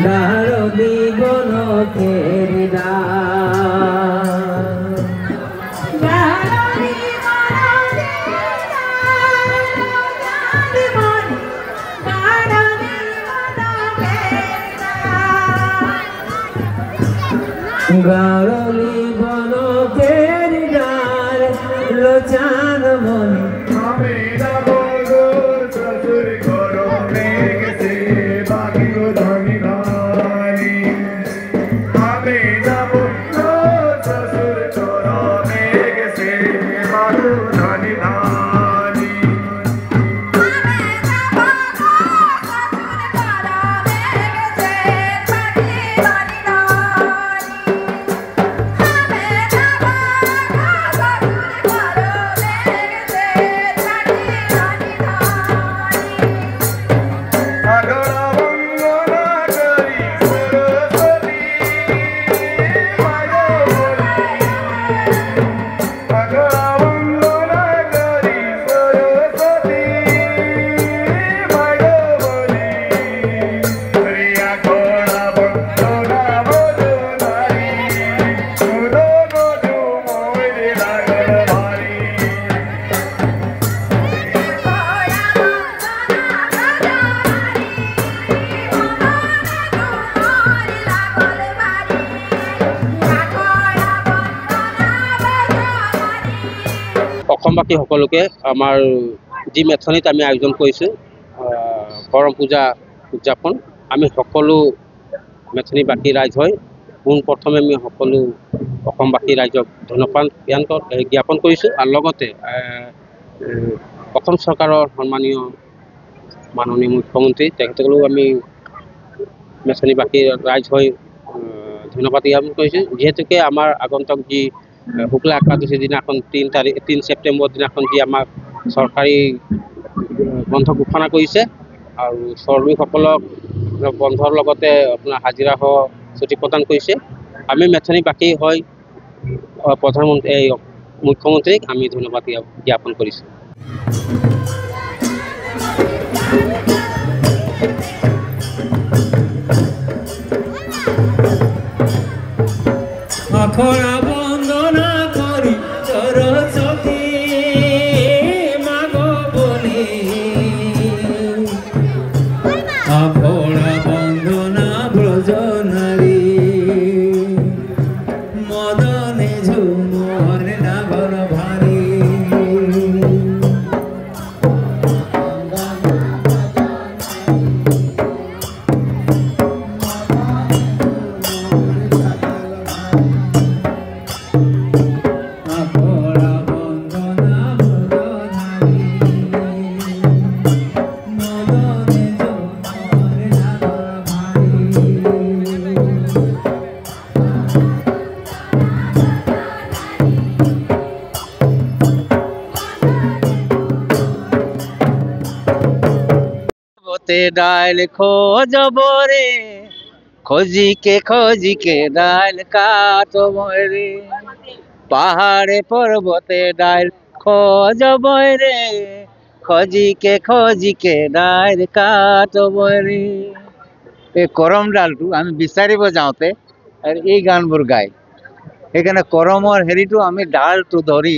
গাৰলি বনকেৰ ডাল গাৰলি বনকেৰ ডাল লোচান মনে অসমবাসী সকলোকে আমাৰ যি মেথনিত আমি আয়োজন কৰিছোঁ কৰম পূজা উদযাপন আমি সকলো মেথনিবাসী ৰাইজ হৈ পোনপ্ৰথমে আমি সকলো অসমবাসী ৰাইজক ধন্যবাদ জ্ঞাপন কৰিছোঁ আৰু লগতে অসম চৰকাৰৰ সন্মানীয় মাননীয় মুখ্যমন্ত্ৰী তেখেতসকলেও আমি মেথনিবাসী ৰাইজ হৈ ধন্যবাদ জ্ঞাপন কৰিছোঁ যিহেতুকে আমাৰ আগন্তুক যি শুক্লা একাদশী দিনাখন 3 ছেপ্টেম্বৰ দিনাখন যি আমাক চৰকাৰী বন্ধ ঘোষণা কৰিছে আৰু শ্ৰমিকসকলক বন্ধৰ লগতে আপোনাৰ হাজিৰা সহ ছুটি প্ৰদান কৰিছে আমি মেথনিবাসী হৈ প্ৰধানমন্ত্ৰী মুখ্যমন্ত্ৰীক আমি ধন্যবাদ জ্ঞাপন কৰিছোঁ আখৰা বন্দনা কৰি সৰস্বতী মাগ বলি আখৰা বন্দনা ব্ৰজ নাৰী মদনে ঝুমৰ নাগৰ ভাৰী ডাইল খোঁজবৰে খোঁজিকে ডাইল কাটবৰে পাহাড়ে পৰ্বতে ডাইল খোঁজবৰে খোঁজিকে ডাইল কাটবৰে এই কৰম ডালটো আমি বিচাৰিব যাওঁতে আৰু এই গানবোৰ গায় সেইকাৰণে কৰমৰ হেৰিটো আমি ডালটো ধৰি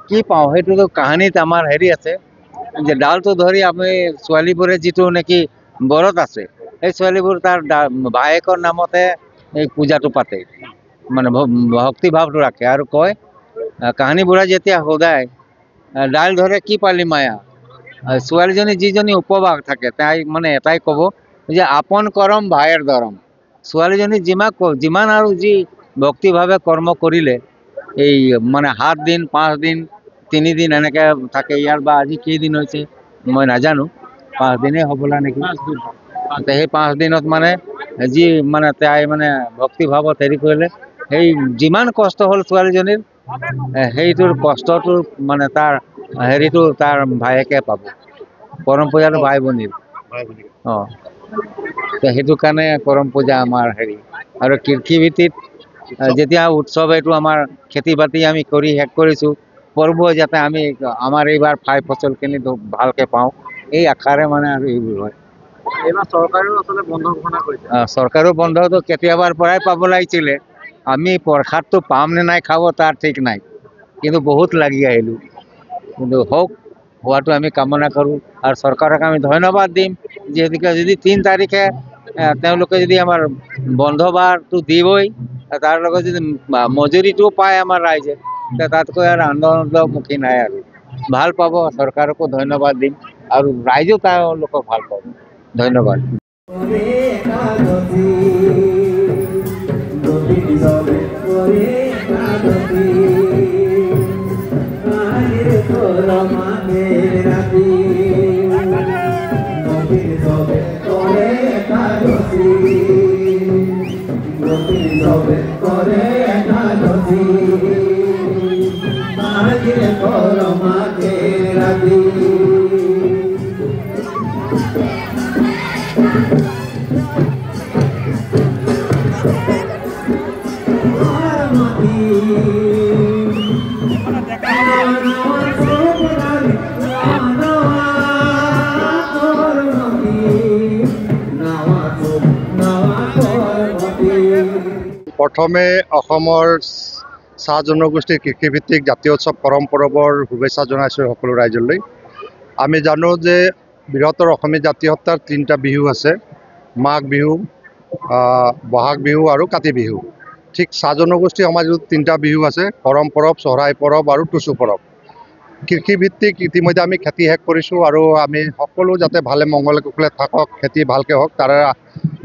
কি পাওঁ সেইটোতো কাহিনীত আমাৰ হেৰি আছে যে ডালটো ধৰি আমি ছোৱালীবোৰে যিটো নেকি বৰত আছে এই ছোৱালীবোৰ তাৰ ভায়েকৰ নামতে এই পূজাটো পাতে মানে ভক্তি ভাৱটো ৰাখে আৰু কয় কাহিনীবোৰে যেতিয়া সদায় ডাল ধৰে কি পালি মায়া ছোৱালীজনী যিজনী উপবাস থাকে তাই মানে এটাই ক'ব যে আপন কৰম ভাইৰ দৰম ছোৱালীজনী যিমান আৰু যি ভক্তিভাৱে কৰ্ম কৰিলে এই মানে 7 দিন 5 দিন 3 দিন এনেকৈ থাকে ইয়াৰ বা আজি কেইদিন হৈছে মই নাজানো 5 দিনেই হ'বলা নেকি সেই 5 দিনত মানে যি মানে তাই মানে ভক্তিভাৱত হেৰি কৰিলে সেই যিমান কষ্ট হ'ল ছোৱালীজনীৰ সেইটোৰ কষ্টটো মানে তাৰ হেৰিটো তাৰ ভায়েকে পাব কৰম পূজাটো ভাই ভনীৰ সেইটো কাৰণে কৰম পূজা আমাৰ হেৰি আৰু কৃষিভিত্তিত যেতিয়া উৎসৱ এইটো আমাৰ খেতি বাতি আমি কৰি শেষ কৰিছোঁ পৰ্ব যাতে আমি আমাৰ এইবাৰ 5 ফচলখিনি ভালকৈ পাওঁ এই আশাৰে মানে আৰু এইবোৰ হয় এইবাৰ চৰকাৰেও আচলতে বন্ধ ঘোষণা কৰিছে। চৰকাৰেও বন্ধটো কেতিয়াবাৰ পৰাই পাব লাগিছিলে। আমি প্ৰসাদটো পাম নে নাই খাব তাৰ ঠিক নাই, কিন্তু বহুত লাগি আহিলোঁ। কিন্তু হওক, হোৱাটো আমি কামনা কৰোঁ আৰু চৰকাৰক আমি ধন্যবাদ দিম। যিহেতুকে যদি 3 তাৰিখে তেওঁলোকে যদি আমাৰ বন্ধ বাৰটো দিবই, তাৰ লগত যদি মজুৰিটোও পায় আমাৰ ৰাইজে, তাতকৈ আৰু আনন্দমুখী নাই আৰু। ভাল পাব, চৰকাৰকো ধন্যবাদ দিম আৰু ৰাইজেও তেওঁলোকক ভাল পাব। ধন্যবাদ। প্ৰথমে অসমৰ চাহ জনগোষ্ঠীৰ কৃষিভিত্তিক জাতীয় উৎসৱ কৰম পৰৱৰ শুভেচ্ছা জনাইছোঁ সকলো ৰাইজলৈ। আমি জানো যে বৃহত্তৰ অসমীয়া জাতীয়তাৰ 3টা বিহু আছে, মাঘ বিহু, বহাগ বিহু আৰু কাতি বিহু। ঠিক চাহ জনগোষ্ঠী সমাজত 3টা বিহু আছে, কৰম পৰৱ, চহৰাই পৰৱ আৰু টুচু পৰৱ। কৃষিভিত্তিক ইতিমধ্যে আমি খেতি শেষ কৰিছোঁ আৰু আমি সকলো যাতে ভালে মংগলে কুশলে থাকক, খেতি ভালকৈ হওক, তাৰ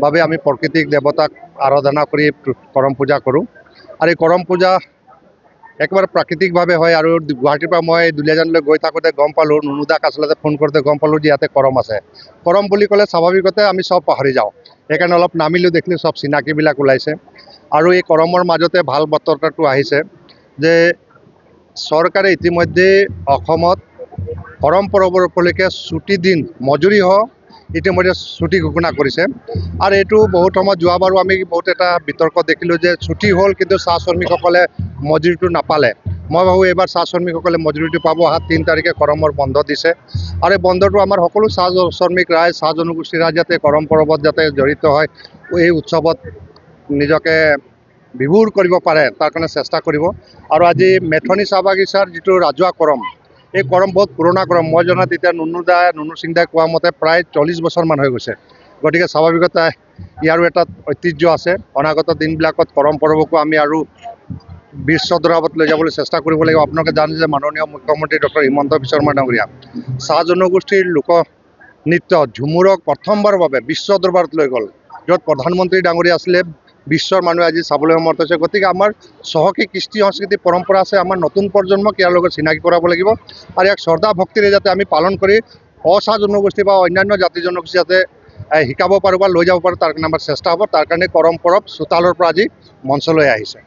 বাবে আমি প্ৰাকৃতিক দেৱতাক আৰাধনা কৰি কৰম পূজা কৰোঁ। আৰু এই কৰম পূজা একেবাৰে প্ৰাকৃতিকভাৱে হয়। আৰু গুৱাহাটীৰ পৰা মই দুলীয়াজানলৈ গৈ থাকোঁতে গম পালোঁ, নুনুদাক আচলতে ফোন কৰোঁতে গম পালোঁ যে ইয়াতে কৰম আছে। কৰম বুলি ক'লে স্বাভাৱিকতে আমি চব পাহৰি যাওঁ, সেইকাৰণে অলপ নামিলোঁ, দেখিলোঁ চব চিনাকিবিলাক ওলাইছে। আৰু এই কৰমৰ মাজতে ভাল বাৰ্তাটো আহিছে যে চৰকাৰে ইতিমধ্যে অসমত কৰম পৰৱৰ উপলক্ষে ছুটি দিন মজুৰিসহ ইতিমধ্যে ছুটি ঘোষণা কৰিছে। আৰু এইটো বহুত সময়ত যোৱাবাৰো আমি বহুত এটা বিতৰ্ক দেখিলোঁ যে ছুটি হ'ল কিন্তু চাহ শ্ৰমিকসকলে মজুৰিটো নাপালে। মই ভাবোঁ এইবাৰ চাহ শ্ৰমিকসকলে মজুৰিটো পাব। 3 তাৰিখে কৰমৰ বন্ধ দিছে আৰু এই বন্ধটো আমাৰ সকলো চাহ শ্ৰমিক ৰাইজ, চাহ জনগোষ্ঠীৰ ৰাইজ যাতে কৰম পৰৱত যাতে জড়িত হয়, এই উৎসৱত নিজকে বিভোৰ কৰিব পাৰে তাৰ কাৰণে চেষ্টা কৰিব। আৰু আজি মেথনি চাহ বাগিচাৰ যিটো ৰাজহুৱা কৰম, এই কৰম বহুত পুৰণা কৰম। মই জনাত এতিয়া নুনু সিং দাই কোৱা মতে প্ৰায় 40 বছৰমান হৈ গৈছে। গতিকে স্বাভাৱিকতে ইয়াৰো এটা ঐতিহ্য আছে। অনাগত দিনবিলাকত কৰম পৰৱকো আমি আৰু বিশ্বদৰবাৰত লৈ যাবলৈ চেষ্টা কৰিব লাগিব। আপোনালোকে জানে যে মাননীয় মুখ্যমন্ত্ৰী ডক্টৰ হিমন্ত বিশ্ব শৰ্মা ডাঙৰীয়া চাহ জনগোষ্ঠীৰ লোকনৃত্য ঝুমুৰক প্ৰথমবাৰৰ বাবে বিশ্ব দৰবাৰত লৈ গ'ল, য'ত প্ৰধানমন্ত্ৰী ডাঙৰীয়া আছিলে। বিশ্বৰ মানুহে আজি চাবলৈ সমৰ্থ হৈছে। গতিকে আমাৰ চহকী কৃষ্টি সংস্কৃতি পৰম্পৰা আছে, আমাৰ নতুন প্ৰজন্মক ইয়াৰ লগত চিনাকি কৰাব লাগিব আৰু ইয়াক শ্ৰদ্ধা ভক্তিৰে যাতে আমি পালন কৰি অচাহ জনগোষ্ঠী বা অন্যান্য জাতি জনগোষ্ঠী যাতে শিকাব পাৰোঁ বা লৈ যাব পাৰোঁ, তাৰ কাৰণে আমাৰ চেষ্টা হ'ব। তাৰ কাৰণে কৰম পৰৱ চোতালৰ পৰা আজি মঞ্চলৈ আহিছে।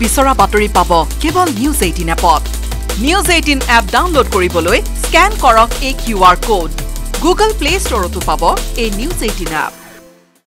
বিচৰা বাতৰি পাব কেৱল নিউজ 18 এপত নিউজ 18 এপ ডাউনলোড কৰিবলৈ স্ক্যান কৰক এই QR কোড গুগল প্লে ষ্টৰতো পাব এই নিউজ 18 এপ